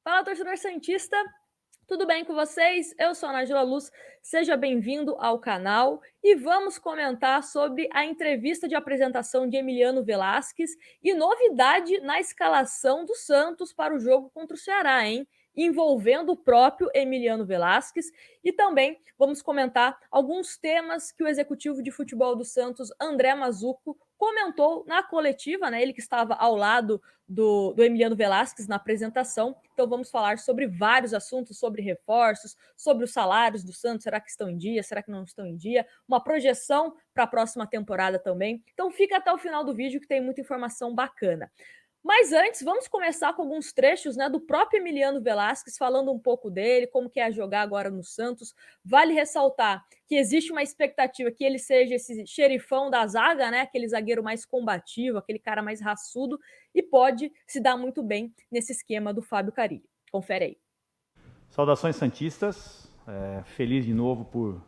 Fala, torcedor santista, tudo bem com vocês? Eu sou a Nájila Luz, seja bem-vindo ao canal e vamos comentar sobre a entrevista de apresentação de Emiliano Velasquez e novidade na escalação do Santos para o jogo contra o Ceará, hein? Envolvendo o próprio Emiliano Velasquez, e também vamos comentar alguns temas que o executivo de futebol do Santos, André Mazzuco, comentou na coletiva, né? Ele que estava ao lado do Emiliano Velasquez na apresentação. Então vamos falar sobre vários assuntos, sobre reforços, sobre os salários do Santos, será que estão em dia, será que não estão em dia, uma projeção para a próxima temporada também. Então fica até o final do vídeo que tem muita informação bacana. Mas antes, vamos começar com alguns trechos, né, do próprio Emiliano Velasquez, falando um pouco dele, como que é jogar agora no Santos. Vale ressaltar que existe uma expectativa que ele seja esse xerifão da zaga, né, aquele zagueiro mais combativo, aquele cara mais raçudo, e pode se dar muito bem nesse esquema do Fábio Carille. Confere aí. Saudações santistas, feliz de novo por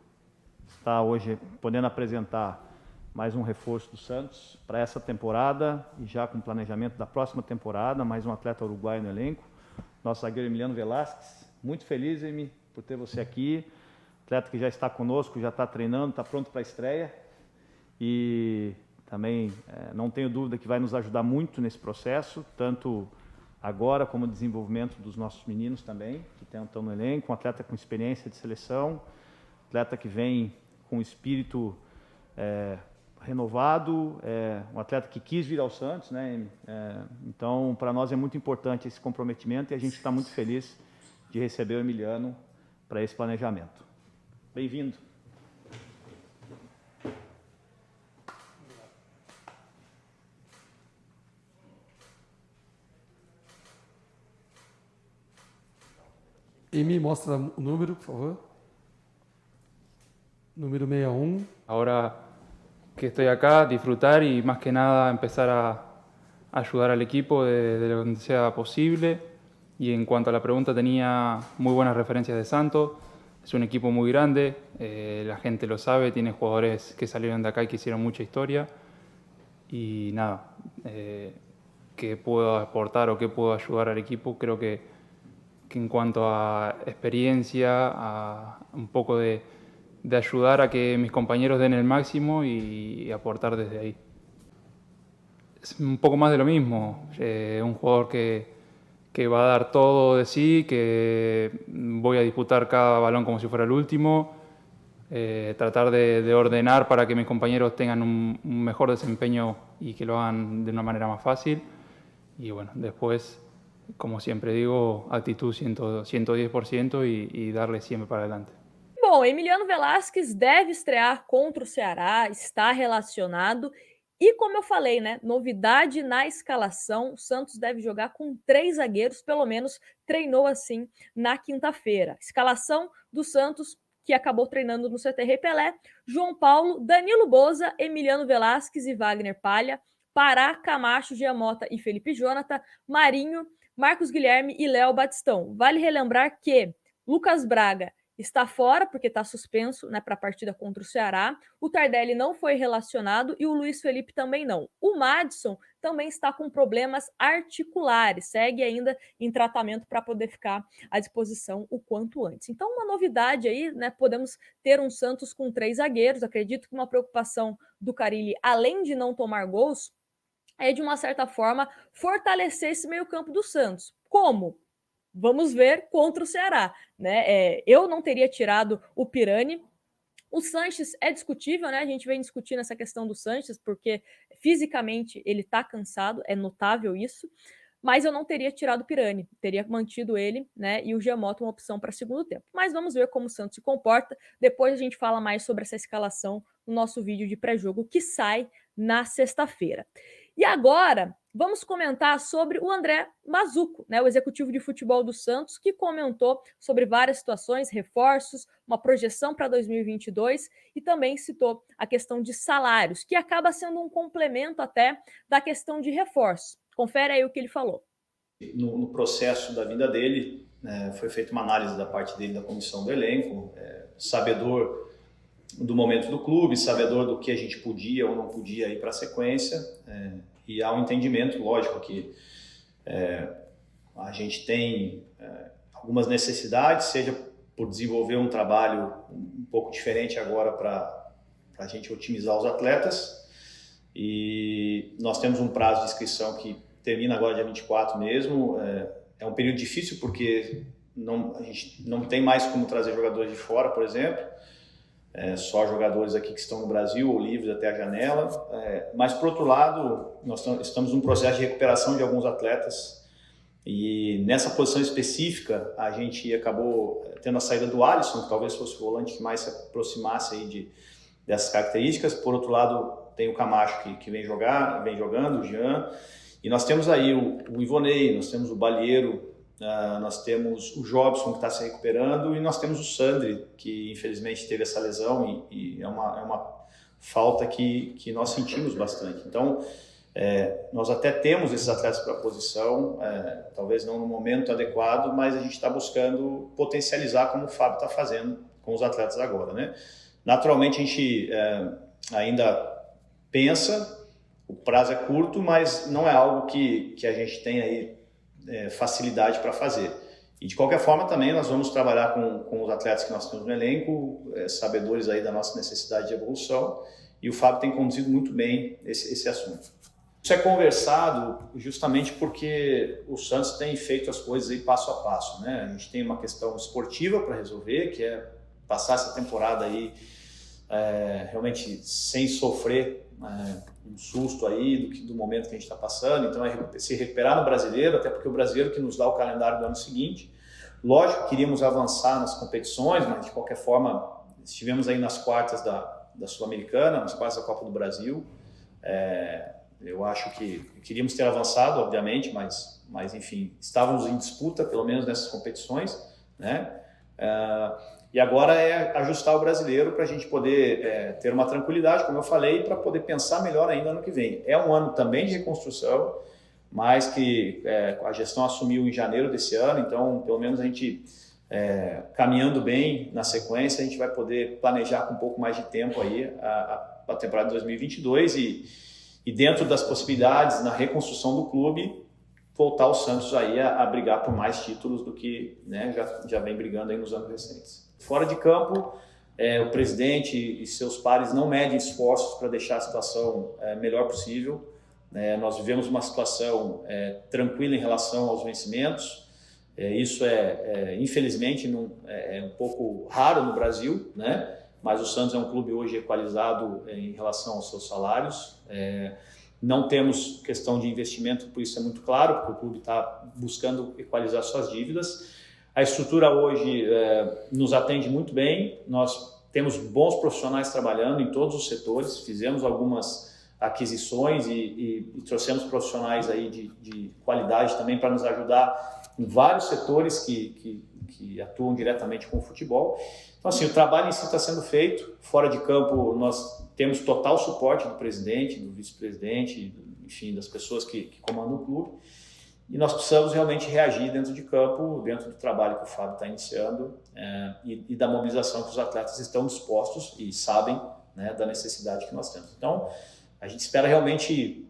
estar hoje podendo apresentar mais um reforço do Santos para essa temporada e já com planejamento da próxima temporada, mais um atleta uruguaio no elenco, nosso zagueiro Emiliano Velasquez. Muito feliz, Emi, por ter você aqui, atleta que já está conosco, já está treinando, está pronto para a estreia e também não tenho dúvida que vai nos ajudar muito nesse processo, tanto agora como desenvolvimento dos nossos meninos também, que estão no elenco, um atleta com experiência de seleção, atleta que vem com espírito renovado, um atleta que quis vir ao Santos, né? Então, para nós é muito importante esse comprometimento e a gente está muito feliz de receber o Emiliano para esse planejamento. Bem-vindo. Emi, mostra o número, por favor. Número 61. Ahora que estoy acá, disfrutar y más que nada empezar a ayudar al equipo de lo que sea posible. Y en cuanto a la pregunta, tenía muy buenas referencias de Santos. Es un equipo muy grande, la gente lo sabe, tiene jugadores que salieron de acá y que hicieron mucha historia. Y nada, qué puedo aportar o qué puedo ayudar al equipo, creo que en cuanto a experiencia, a un poco de ayudar a que mis compañeros den el máximo y aportar desde ahí. Es un poco más de lo mismo, un jugador que va a dar todo de sí, que voy a disputar cada balón como si fuera el último, tratar de ordenar para que mis compañeros tengan un mejor desempeño y que lo hagan de una manera más fácil. Y bueno, después, como siempre digo, actitud 110% y darle siempre para adelante. Bom, Emiliano Velasquez deve estrear contra o Ceará, está relacionado. E como eu falei, né, novidade na escalação, o Santos deve jogar com 3 zagueiros, pelo menos treinou assim na quinta-feira. Escalação do Santos, que acabou treinando no CT Pelé: João Paulo, Danilo Boza, Emiliano Velasquez e Wagner Palha, Pará, Camacho, Giamota e Felipe Jonathan, Marinho, Marcos Guilherme e Léo Batistão. Vale relembrar que Lucas Braga está fora, porque está suspenso, né, para a partida contra o Ceará. O Tardelli não foi relacionado e o Luiz Felipe também não. O Madison também está com problemas articulares, segue ainda em tratamento para poder ficar à disposição o quanto antes. Então, uma novidade aí, né, podemos ter um Santos com 3 zagueiros. Acredito que uma preocupação do Carille, além de não tomar gols, é de uma certa forma fortalecer esse meio-campo do Santos. Como? Vamos ver contra o Ceará, né? Eu não teria tirado o Pirani. O Sanches é discutível, né? A gente vem discutindo essa questão do Sanches, porque fisicamente ele tá cansado, é notável isso. Mas eu não teria tirado o Pirani, teria mantido ele, né? E o Giamotto uma opção para segundo tempo. Mas vamos ver como o Santos se comporta. Depois a gente fala mais sobre essa escalação no nosso vídeo de pré-jogo que sai na sexta-feira. E agora, vamos comentar sobre o André Mazzuco, né, o executivo de futebol do Santos, que comentou sobre várias situações, reforços, uma projeção para 2022 e também citou a questão de salários, que acaba sendo um complemento até da questão de reforços. Confere aí o que ele falou. No processo da vinda dele, foi feita uma análise da parte dele da comissão do elenco, sabedor do momento do clube, sabedor do que a gente podia ou não podia ir para a sequência, e há um entendimento, lógico que a gente tem algumas necessidades, seja por desenvolver um trabalho um pouco diferente agora para a gente otimizar os atletas. E nós temos um prazo de inscrição que termina agora dia 24 mesmo. É um período difícil porque a gente não tem mais como trazer jogadores de fora, por exemplo. Só jogadores aqui que estão no Brasil ou livres até a janela. Mas, por outro lado, nós estamos num processo de recuperação de alguns atletas. E nessa posição específica, a gente acabou tendo a saída do Alisson, que talvez fosse o volante que mais se aproximasse aí dessas características. Por outro lado, tem o Camacho que vem jogando, o Jean. E nós temos aí o Ivonei, nós temos o Balheiro, nós temos o Jobson, que está se recuperando, e nós temos o Sandri, que infelizmente teve essa lesão, e é uma falta que nós sentimos bastante. Então, nós até temos esses atletas para a posição, talvez não no momento adequado, mas a gente está buscando potencializar como o Fábio está fazendo com os atletas agora, né? Naturalmente, a gente ainda pensa, o prazo é curto, mas não é algo que a gente tem aí facilidade para fazer. E de qualquer forma também nós vamos trabalhar com os atletas que nós temos no elenco, sabedores aí da nossa necessidade de evolução, e o Fábio tem conduzido muito bem esse assunto. Isso é conversado justamente porque o Santos tem feito as coisas aí passo a passo, né? A gente tem uma questão esportiva para resolver, que é passar essa temporada aí realmente sem sofrer um susto aí do momento que a gente está passando. Então se recuperar no Brasileiro, até porque o Brasileiro que nos dá o calendário do ano seguinte. Lógico, queríamos avançar nas competições, mas de qualquer forma estivemos aí nas quartas da Sul-Americana, nas quartas da Copa do Brasil. Eu acho que queríamos ter avançado, obviamente, mas enfim, estávamos em disputa, pelo menos nessas competições, né? E agora é ajustar o Brasileiro para a gente poder ter uma tranquilidade, como eu falei, para poder pensar melhor ainda ano que vem. É um ano também de reconstrução, mas que a gestão assumiu em janeiro desse ano, então pelo menos a gente caminhando bem na sequência, a gente vai poder planejar com um pouco mais de tempo aí a temporada de 2022 e dentro das possibilidades na reconstrução do clube, voltar o Santos aí a brigar por mais títulos do que, né, já vem brigando aí nos anos recentes. Fora de campo, o presidente e seus pares não medem esforços para deixar a situação melhor possível. Nós vivemos uma situação tranquila em relação aos vencimentos. Isso infelizmente, é um pouco raro no Brasil, né? Mas o Santos é um clube hoje equalizado em relação aos seus salários. Não temos questão de investimento, por isso é muito claro, porque o clube está buscando equalizar suas dívidas. A estrutura hoje nos atende muito bem, nós temos bons profissionais trabalhando em todos os setores, fizemos algumas aquisições e trouxemos profissionais aí de qualidade também para nos ajudar em vários setores que atuam diretamente com o futebol. Então, assim, o trabalho em si está sendo feito. Fora de campo, nós temos total suporte do presidente, do vice-presidente, enfim, das pessoas que comandam o clube. E nós precisamos realmente reagir dentro de campo, dentro do trabalho que o Fábio está iniciando e da mobilização que os atletas estão dispostos e sabem, né, da necessidade que nós temos. Então, a gente espera realmente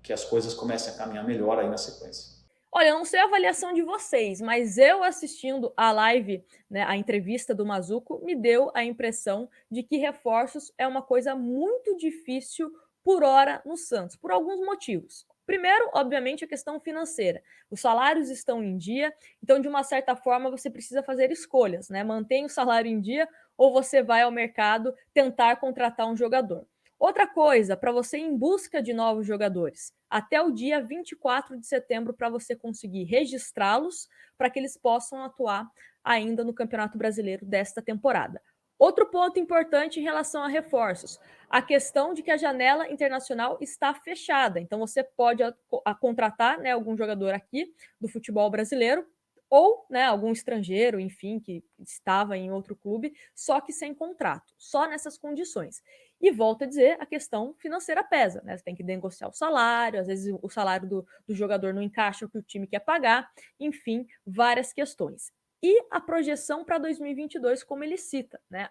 que as coisas comecem a caminhar melhor aí na sequência. Olha, eu não sei a avaliação de vocês, mas eu assistindo a live, né, a entrevista do Mazzuco, me deu a impressão de que reforços é uma coisa muito difícil por hora no Santos, por alguns motivos. Primeiro, obviamente, a questão financeira. Os salários estão em dia, então, de uma certa forma, você precisa fazer escolhas, né? Mantém o salário em dia ou você vai ao mercado tentar contratar um jogador. Outra coisa, para você ir em busca de novos jogadores, até o dia 24 de setembro para você conseguir registrá-los para que eles possam atuar ainda no Campeonato Brasileiro desta temporada. Outro ponto importante em relação a reforços, a questão de que a janela internacional está fechada. Então você pode contratar, né, algum jogador aqui do futebol brasileiro ou, né, algum estrangeiro, enfim, que estava em outro clube, só que sem contrato, só nessas condições. E volto a dizer, a questão financeira pesa, né? Você tem que negociar o salário, às vezes o salário do jogador não encaixa o que o time quer pagar, enfim, várias questões. E a projeção para 2022, como ele cita, né?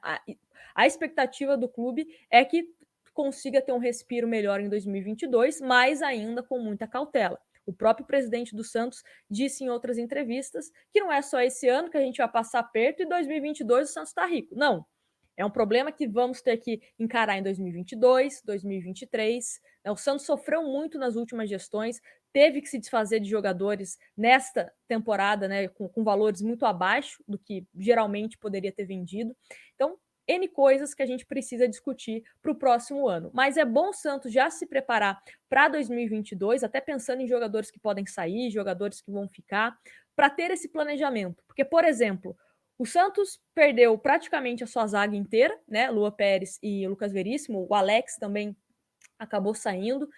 A expectativa do clube é que consiga ter um respiro melhor em 2022, mas ainda com muita cautela. O próprio presidente do Santos disse em outras entrevistas que não é só esse ano que a gente vai passar aperto e 2022 o Santos está rico. Não. É um problema que vamos ter que encarar em 2022, 2023. O Santos sofreu muito nas últimas gestões, teve que se desfazer de jogadores nesta temporada, né, com valores muito abaixo do que geralmente poderia ter vendido. Então, N coisas que a gente precisa discutir para o próximo ano. Mas é bom o Santos já se preparar para 2022, até pensando em jogadores que podem sair, jogadores que vão ficar, para ter esse planejamento. Porque, por exemplo, o Santos perdeu praticamente a sua zaga inteira, né? Lua Pérez e Lucas Veríssimo, o Alex também acabou saindo.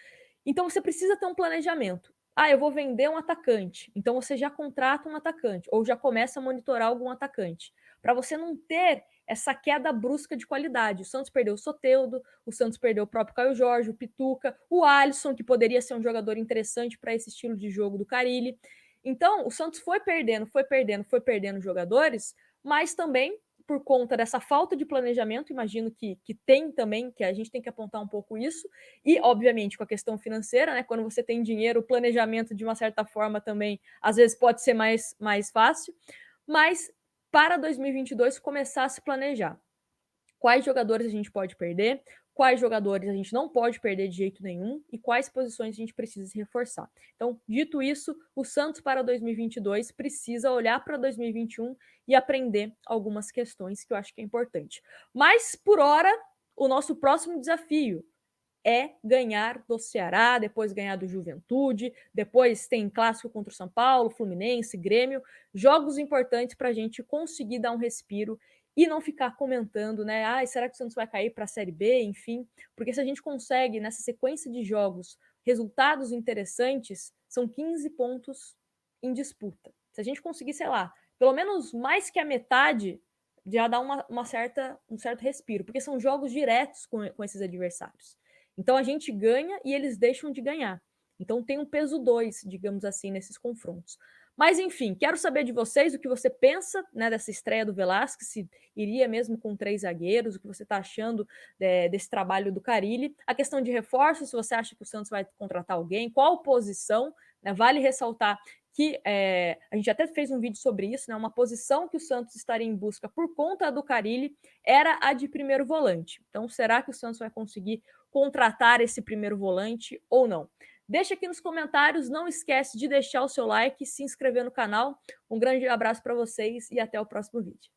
Então você precisa ter um planejamento. Eu vou vender um atacante. Então você já contrata um atacante ou já começa a monitorar algum atacante, para você não ter essa queda brusca de qualidade. O Santos perdeu o Soteldo, o Santos perdeu o próprio Caio Jorge, o Pituca, o Alisson, que poderia ser um jogador interessante para esse estilo de jogo do Carille. Então, o Santos foi perdendo jogadores, mas também por conta dessa falta de planejamento, imagino que tem também, que a gente tem que apontar um pouco isso, e, obviamente, com a questão financeira, né? Quando você tem dinheiro, o planejamento, de uma certa forma, também, às vezes, pode ser mais fácil, mas para 2022 começar a se planejar. Quais jogadores a gente pode perder, quais jogadores a gente não pode perder de jeito nenhum e quais posições a gente precisa se reforçar. Então, dito isso, o Santos para 2022 precisa olhar para 2021 e aprender algumas questões que eu acho que é importante. Mas, por hora, o nosso próximo desafio é ganhar do Ceará, depois ganhar do Juventude, depois tem clássico contra o São Paulo, Fluminense, Grêmio, jogos importantes para a gente conseguir dar um respiro e não ficar comentando, né? Será que o Santos vai cair para a Série B? Enfim, porque se a gente consegue, nessa sequência de jogos, resultados interessantes, são 15 pontos em disputa. Se a gente conseguir, sei lá, pelo menos mais que a metade, já dá um certo respiro, porque são jogos diretos com esses adversários. Então a gente ganha e eles deixam de ganhar. Então tem um peso 2, digamos assim, nesses confrontos. Mas, enfim, quero saber de vocês o que você pensa, né, dessa estreia do Velasquez, se iria mesmo com 3 zagueiros, o que você está achando desse trabalho do Carille. A questão de reforço, se você acha que o Santos vai contratar alguém, qual posição, né? Vale ressaltar que a gente até fez um vídeo sobre isso, né? Uma posição que o Santos estaria em busca por conta do Carille era a de primeiro volante. Então, será que o Santos vai conseguir contratar esse primeiro volante ou não? Deixa aqui nos comentários, não esquece de deixar o seu like e se inscrever no canal. Um grande abraço para vocês e até o próximo vídeo.